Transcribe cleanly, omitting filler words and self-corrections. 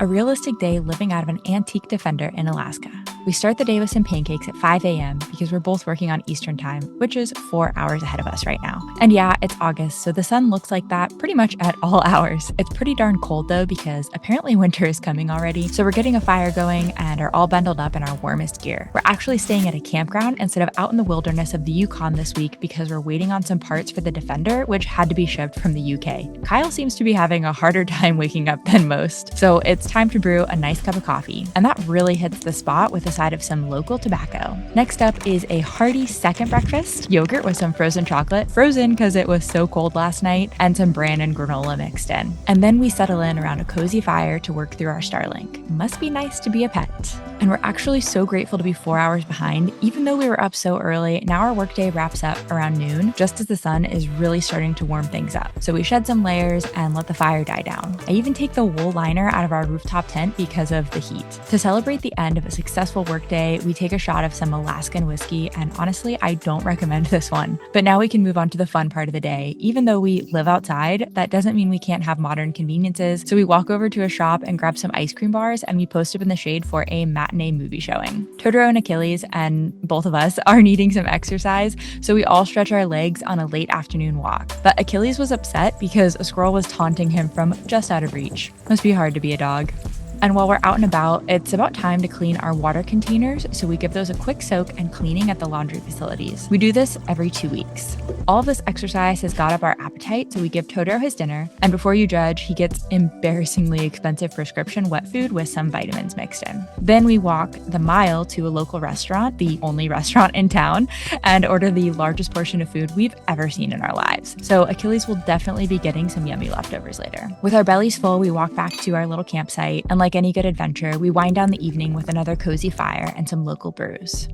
A realistic day living out of an antique Defender in Alaska. We start the day with some pancakes at 5 a.m. because we're both working on Eastern time, which is 4 hours ahead of us right now. And yeah, it's August, so the sun looks like that pretty much at all hours. It's pretty darn cold though because apparently winter is coming already, so we're getting a fire going and are all bundled up in our warmest gear. We're actually staying at a campground instead of out in the wilderness of the Yukon this week because we're waiting on some parts for the Defender, which had to be shipped from the UK. Kyle seems to be having a harder time waking up than most, so it's time to brew a nice cup of coffee. And that really hits the spot with a side of some local tobacco. Next up is a hearty second breakfast, yogurt with some frozen chocolate, frozen because it was so cold last night, and some bran and granola mixed in. And then we settle in around a cozy fire to work through our Starlink. Must be nice to be a pet. And we're actually so grateful to be 4 hours behind. Even though we were up so early, now our workday wraps up around noon, just as the sun is really starting to warm things up. So we shed some layers and let the fire die down. I even take the wool liner out of our rooftop tent because of the heat. To celebrate the end of a successful workday, we take a shot of some Alaskan whiskey, and honestly, I don't recommend this one. But now we can move on to the fun part of the day. Even though we live outside, that doesn't mean we can't have modern conveniences, so we walk over to a shop and grab some ice cream bars, and we post up in the shade for a matinee movie showing. Totoro and Achilles, and both of us, are needing some exercise, so we all stretch our legs on a late afternoon walk. But Achilles was upset because a squirrel was taunting him from just out of reach. Must be hard to be a dog. And while we're out and about, it's about time to clean our water containers, so we give those a quick soak and cleaning at the laundry facilities. We do this every 2 weeks. All of this exercise has got up our appetite, so we give Totoro his dinner, and before you judge, he gets embarrassingly expensive prescription wet food with some vitamins mixed in. Then we walk the mile to a local restaurant, the only restaurant in town, and order the largest portion of food we've ever seen in our lives. So Achilles will definitely be getting some yummy leftovers later. With our bellies full, we walk back to our little campsite, and like any good adventure, we wind down the evening with another cozy fire and some local brews.